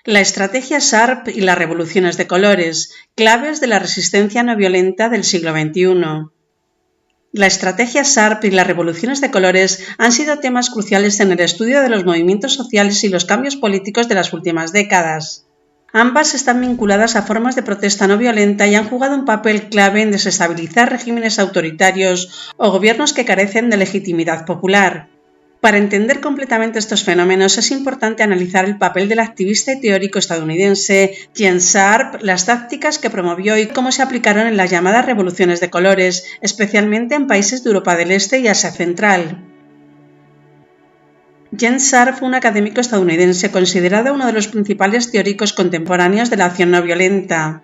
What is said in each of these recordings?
La estrategia SHARP y las revoluciones de colores, claves de la resistencia no violenta del siglo XXI. La estrategia SHARP y las revoluciones de colores han sido temas cruciales en el estudio de los movimientos sociales y los cambios políticos de las últimas décadas. Ambas están vinculadas a formas de protesta no violenta y han jugado un papel clave en desestabilizar regímenes autoritarios o gobiernos que carecen de legitimidad popular. Para entender completamente estos fenómenos es importante analizar el papel del activista y teórico estadounidense James Sharp, las tácticas que promovió y cómo se aplicaron en las llamadas revoluciones de colores, especialmente en países de Europa del Este y Asia Central. James Sharp fue un académico estadounidense considerado uno de los principales teóricos contemporáneos de la acción no violenta.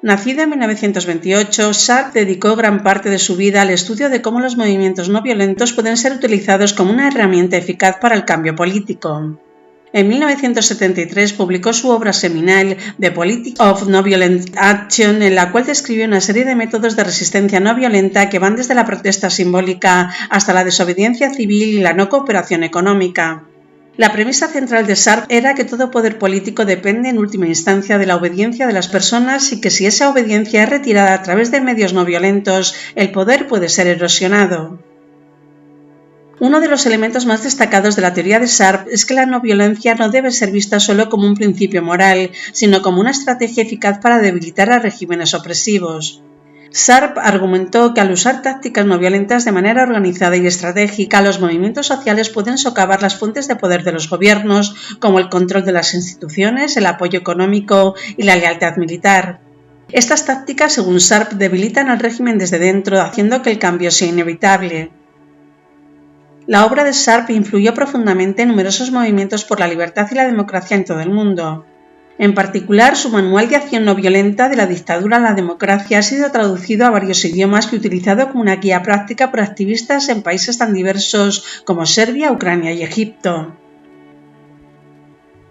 Nacido en 1928, Sharp dedicó gran parte de su vida al estudio de cómo los movimientos no violentos pueden ser utilizados como una herramienta eficaz para el cambio político. En 1973 publicó su obra seminal The Politics of Non-Violent Action, en la cual describió una serie de métodos de resistencia no violenta que van desde la protesta simbólica hasta la desobediencia civil y la no cooperación económica. La premisa central de Sharp era que todo poder político depende en última instancia de la obediencia de las personas y que si esa obediencia es retirada a través de medios no violentos, el poder puede ser erosionado. Uno de los elementos más destacados de la teoría de Sharp es que la no violencia no debe ser vista solo como un principio moral, sino como una estrategia eficaz para debilitar a regímenes opresivos. Sharp argumentó que al usar tácticas no violentas de manera organizada y estratégica, los movimientos sociales pueden socavar las fuentes de poder de los gobiernos, como el control de las instituciones, el apoyo económico y la lealtad militar. Estas tácticas, según Sharp, debilitan al régimen desde dentro, haciendo que el cambio sea inevitable. La obra de Sharp influyó profundamente en numerosos movimientos por la libertad y la democracia en todo el mundo. En particular, su Manual de Acción No Violenta de la Dictadura a la Democracia ha sido traducido a varios idiomas y utilizado como una guía práctica por activistas en países tan diversos como Serbia, Ucrania y Egipto.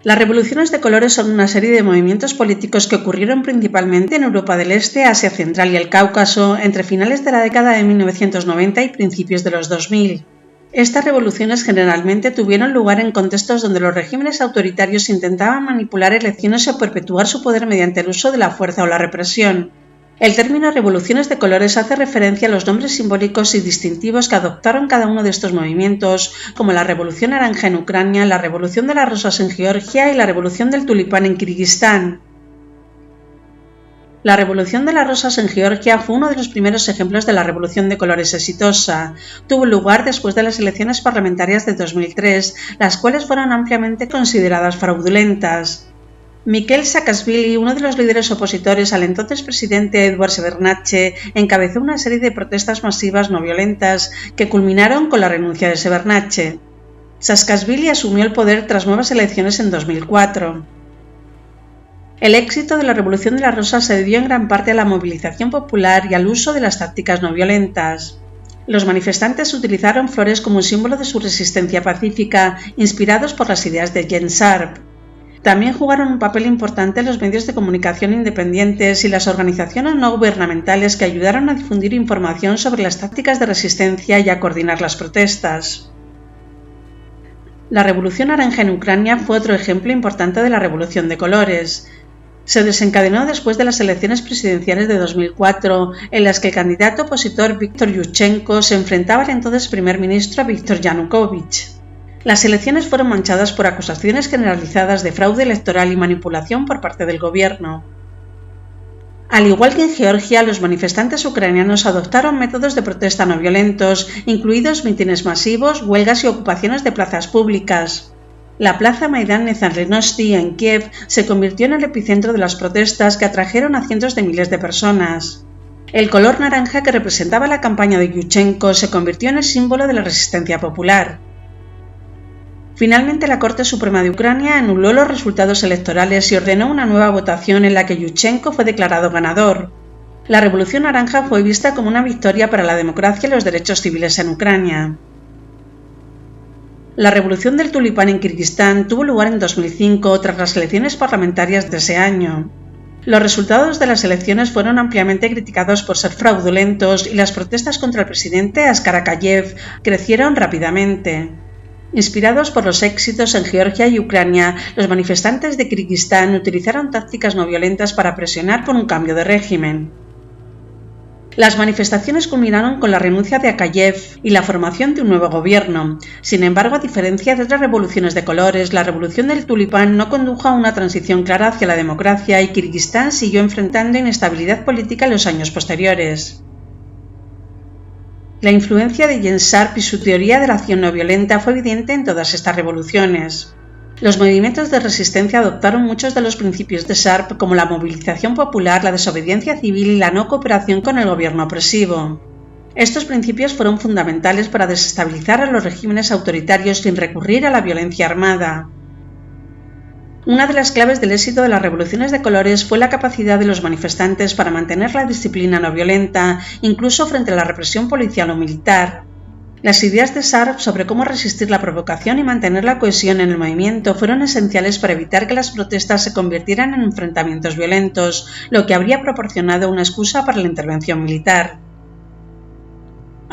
Las revoluciones de colores son una serie de movimientos políticos que ocurrieron principalmente en Europa del Este, Asia Central y el Cáucaso entre finales de la década de 1990 y principios de los 2000. Estas revoluciones generalmente tuvieron lugar en contextos donde los regímenes autoritarios intentaban manipular elecciones o perpetuar su poder mediante el uso de la fuerza o la represión. El término revoluciones de colores hace referencia a los nombres simbólicos y distintivos que adoptaron cada uno de estos movimientos, como la Revolución Naranja en Ucrania, la Revolución de las Rosas en Georgia y la Revolución del Tulipán en Kirguistán. La Revolución de las Rosas en Georgia fue uno de los primeros ejemplos de la revolución de colores exitosa. Tuvo lugar después de las elecciones parlamentarias de 2003, las cuales fueron ampliamente consideradas fraudulentas. Mikhail Saakashvili, uno de los líderes opositores al entonces presidente Eduard Shevardnadze, encabezó una serie de protestas masivas no violentas que culminaron con la renuncia de Shevardnadze. Saakashvili asumió el poder tras nuevas elecciones en 2004. El éxito de la Revolución de las Rosas se debió en gran parte a la movilización popular y al uso de las tácticas no violentas. Los manifestantes utilizaron flores como un símbolo de su resistencia pacífica, inspirados por las ideas de James Sharp. También jugaron un papel importante los medios de comunicación independientes y las organizaciones no gubernamentales que ayudaron a difundir información sobre las tácticas de resistencia y a coordinar las protestas. La Revolución Naranja en Ucrania fue otro ejemplo importante de la Revolución de Colores. Se desencadenó después de las elecciones presidenciales de 2004, en las que el candidato opositor Viktor Yushchenko se enfrentaba al entonces primer ministro Viktor Yanukovych. Las elecciones fueron manchadas por acusaciones generalizadas de fraude electoral y manipulación por parte del gobierno. Al igual que en Georgia, los manifestantes ucranianos adoptaron métodos de protesta no violentos, incluidos mítines masivos, huelgas y ocupaciones de plazas públicas. La plaza Maidan Nezarlenovsky en Kiev se convirtió en el epicentro de las protestas que atrajeron a cientos de miles de personas. El color naranja que representaba la campaña de Yushchenko se convirtió en el símbolo de la resistencia popular. Finalmente, la Corte Suprema de Ucrania anuló los resultados electorales y ordenó una nueva votación en la que Yushchenko fue declarado ganador. La Revolución Naranja fue vista como una victoria para la democracia y los derechos civiles en Ucrania. La Revolución del Tulipán en Kirguistán tuvo lugar en 2005 tras las elecciones parlamentarias de ese año. Los resultados de las elecciones fueron ampliamente criticados por ser fraudulentos y las protestas contra el presidente Askar Akayev crecieron rápidamente. Inspirados por los éxitos en Georgia y Ucrania, los manifestantes de Kirguistán utilizaron tácticas no violentas para presionar por un cambio de régimen. Las manifestaciones culminaron con la renuncia de Akayev y la formación de un nuevo gobierno. Sin embargo, a diferencia de otras revoluciones de colores, la revolución del tulipán no condujo a una transición clara hacia la democracia y Kirguistán siguió enfrentando inestabilidad política en los años posteriores. La influencia de Jens Sharp y su teoría de la acción no violenta fue evidente en todas estas revoluciones. Los movimientos de resistencia adoptaron muchos de los principios de Sharp, como la movilización popular, la desobediencia civil y la no cooperación con el gobierno opresivo. Estos principios fueron fundamentales para desestabilizar a los regímenes autoritarios sin recurrir a la violencia armada. Una de las claves del éxito de las revoluciones de colores fue la capacidad de los manifestantes para mantener la disciplina no violenta, incluso frente a la represión policial o militar. Las ideas de Sharp sobre cómo resistir la provocación y mantener la cohesión en el movimiento fueron esenciales para evitar que las protestas se convirtieran en enfrentamientos violentos, lo que habría proporcionado una excusa para la intervención militar.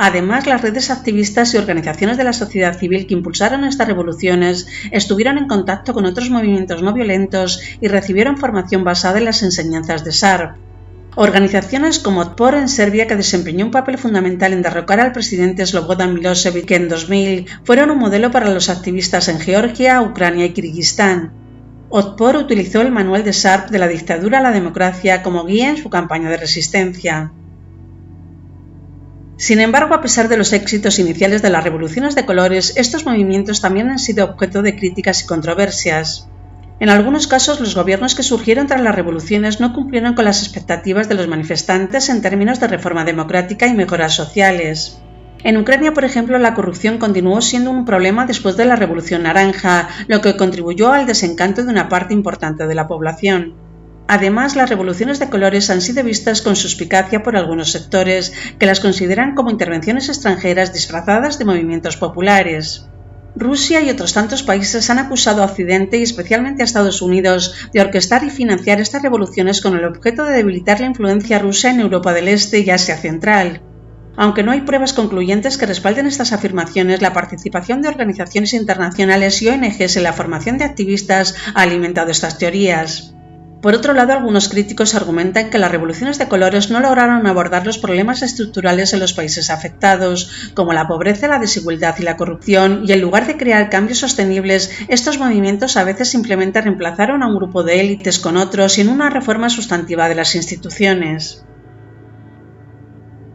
Además, las redes activistas y organizaciones de la sociedad civil que impulsaron estas revoluciones estuvieron en contacto con otros movimientos no violentos y recibieron formación basada en las enseñanzas de Sharp. Organizaciones como Otpor en Serbia, que desempeñó un papel fundamental en derrocar al presidente Slobodan Milošević, que en 2000 fueron un modelo para los activistas en Georgia, Ucrania y Kirguistán. Otpor utilizó el manual de Sharp de la dictadura a la democracia como guía en su campaña de resistencia. Sin embargo, a pesar de los éxitos iniciales de las revoluciones de colores, estos movimientos también han sido objeto de críticas y controversias. En algunos casos, los gobiernos que surgieron tras las revoluciones no cumplieron con las expectativas de los manifestantes en términos de reforma democrática y mejoras sociales. En Ucrania, por ejemplo, la corrupción continuó siendo un problema después de la Revolución Naranja, lo que contribuyó al desencanto de una parte importante de la población. Además, las revoluciones de colores han sido vistas con suspicacia por algunos sectores, que las consideran como intervenciones extranjeras disfrazadas de movimientos populares. Rusia y otros tantos países han acusado a Occidente y especialmente a Estados Unidos de orquestar y financiar estas revoluciones con el objeto de debilitar la influencia rusa en Europa del Este y Asia Central. Aunque no hay pruebas concluyentes que respalden estas afirmaciones, la participación de organizaciones internacionales y ONGs en la formación de activistas ha alimentado estas teorías. Por otro lado, algunos críticos argumentan que las revoluciones de colores no lograron abordar los problemas estructurales en los países afectados, como la pobreza, la desigualdad y la corrupción, y en lugar de crear cambios sostenibles, estos movimientos a veces simplemente reemplazaron a un grupo de élites con otros sin una reforma sustantiva de las instituciones.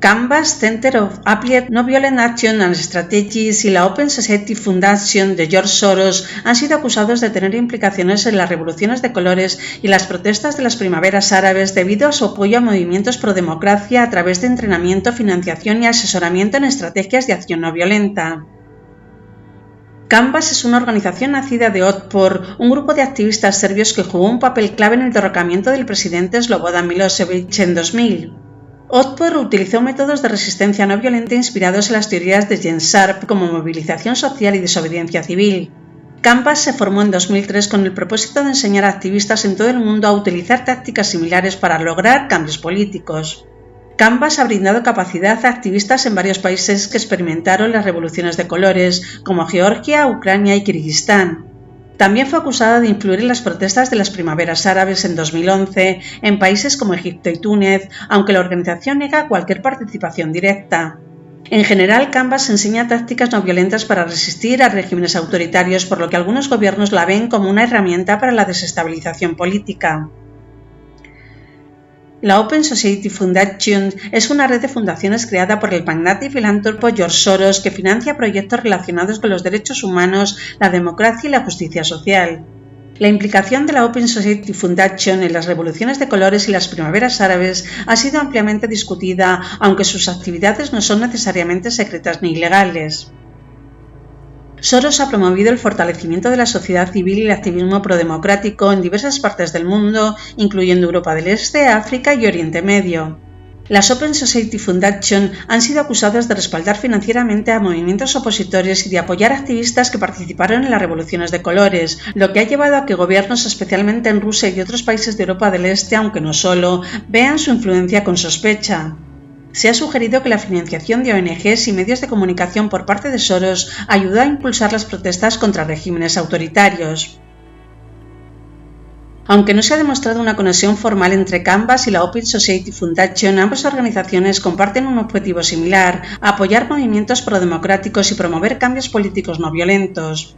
Canvas, Center of Applied Non-Violent Action and Strategies y la Open Society Foundation de George Soros han sido acusados de tener implicaciones en las revoluciones de colores y las protestas de las primaveras árabes debido a su apoyo a movimientos pro-democracia a través de entrenamiento, financiación y asesoramiento en estrategias de acción no violenta. Canvas es una organización nacida de Otpor, un grupo de activistas serbios que jugó un papel clave en el derrocamiento del presidente Slobodan Milošević en 2000. Otpor utilizó métodos de resistencia no violenta inspirados en las teorías de Jens Sharp como movilización social y desobediencia civil. Canvas se formó en 2003 con el propósito de enseñar a activistas en todo el mundo a utilizar tácticas similares para lograr cambios políticos. Canvas ha brindado capacidad a activistas en varios países que experimentaron las revoluciones de colores, como Georgia, Ucrania y Kirguistán. También fue acusada de influir en las protestas de las primaveras árabes en 2011 en países como Egipto y Túnez, aunque la organización niega cualquier participación directa. En general, Canvas enseña tácticas no violentas para resistir a regímenes autoritarios, por lo que algunos gobiernos la ven como una herramienta para la desestabilización política. La Open Society Foundation es una red de fundaciones creada por el magnate y filántropo George Soros que financia proyectos relacionados con los derechos humanos, la democracia y la justicia social. La implicación de la Open Society Foundation en las revoluciones de colores y las primaveras árabes ha sido ampliamente discutida, aunque sus actividades no son necesariamente secretas ni ilegales. Soros ha promovido el fortalecimiento de la sociedad civil y el activismo prodemocrático en diversas partes del mundo, incluyendo Europa del Este, África y Oriente Medio. Las Open Society Foundation han sido acusadas de respaldar financieramente a movimientos opositores y de apoyar activistas que participaron en las revoluciones de colores, lo que ha llevado a que gobiernos, especialmente en Rusia y otros países de Europa del Este, aunque no solo, vean su influencia con sospecha. Se ha sugerido que la financiación de ONGs y medios de comunicación por parte de Soros ayudó a impulsar las protestas contra regímenes autoritarios. Aunque no se ha demostrado una conexión formal entre Canvas y la Open Society Foundation, ambas organizaciones comparten un objetivo similar: apoyar movimientos prodemocráticos y promover cambios políticos no violentos.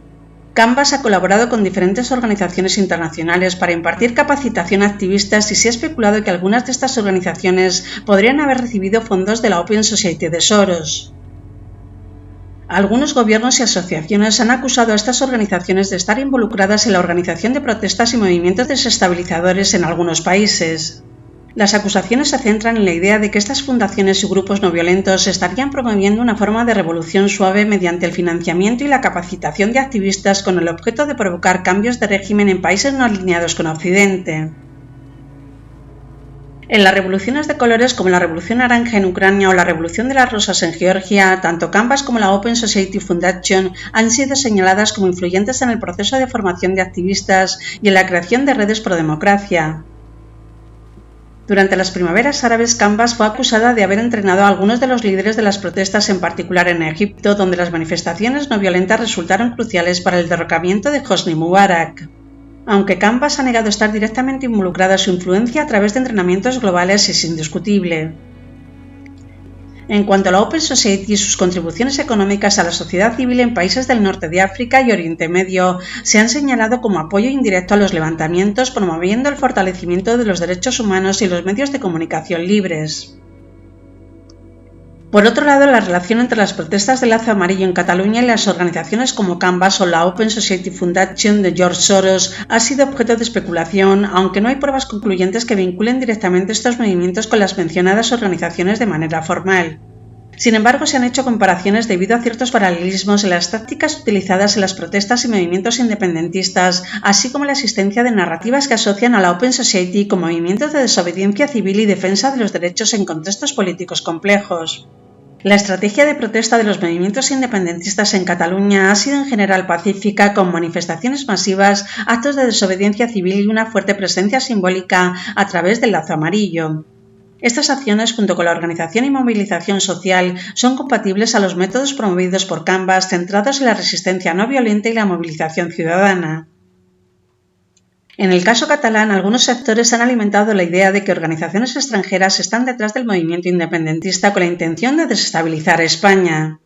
Canvas ha colaborado con diferentes organizaciones internacionales para impartir capacitación a activistas y se ha especulado que algunas de estas organizaciones podrían haber recibido fondos de la Open Society de Soros. Algunos gobiernos y asociaciones han acusado a estas organizaciones de estar involucradas en la organización de protestas y movimientos desestabilizadores en algunos países. Las acusaciones se centran en la idea de que estas fundaciones y grupos no violentos estarían promoviendo una forma de revolución suave mediante el financiamiento y la capacitación de activistas con el objeto de provocar cambios de régimen en países no alineados con Occidente. En las revoluciones de colores como la Revolución Naranja en Ucrania o la Revolución de las Rosas en Georgia, tanto Canvas como la Open Society Foundation han sido señaladas como influyentes en el proceso de formación de activistas y en la creación de redes pro democracia. Durante las primaveras árabes, Canvas fue acusada de haber entrenado a algunos de los líderes de las protestas, en particular en Egipto, donde las manifestaciones no violentas resultaron cruciales para el derrocamiento de Hosni Mubarak. Aunque Canvas ha negado estar directamente involucrada, su influencia a través de entrenamientos globales es indiscutible. En cuanto a la Open Society y sus contribuciones económicas a la sociedad civil en países del norte de África y Oriente Medio, se han señalado como apoyo indirecto a los levantamientos, promoviendo el fortalecimiento de los derechos humanos y los medios de comunicación libres. Por otro lado, la relación entre las protestas de lazo amarillo en Cataluña y las organizaciones como Canvas o la Open Society Foundation de George Soros ha sido objeto de especulación, aunque no hay pruebas concluyentes que vinculen directamente estos movimientos con las mencionadas organizaciones de manera formal. Sin embargo, se han hecho comparaciones debido a ciertos paralelismos en las tácticas utilizadas en las protestas y movimientos independentistas, así como la existencia de narrativas que asocian a la Open Society con movimientos de desobediencia civil y defensa de los derechos en contextos políticos complejos. La estrategia de protesta de los movimientos independentistas en Cataluña ha sido en general pacífica, con manifestaciones masivas, actos de desobediencia civil y una fuerte presencia simbólica a través del lazo amarillo. Estas acciones, junto con la organización y movilización social, son compatibles a los métodos promovidos por Canvas, centrados en la resistencia no violenta y la movilización ciudadana. En el caso catalán, algunos sectores han alimentado la idea de que organizaciones extranjeras están detrás del movimiento independentista con la intención de desestabilizar España.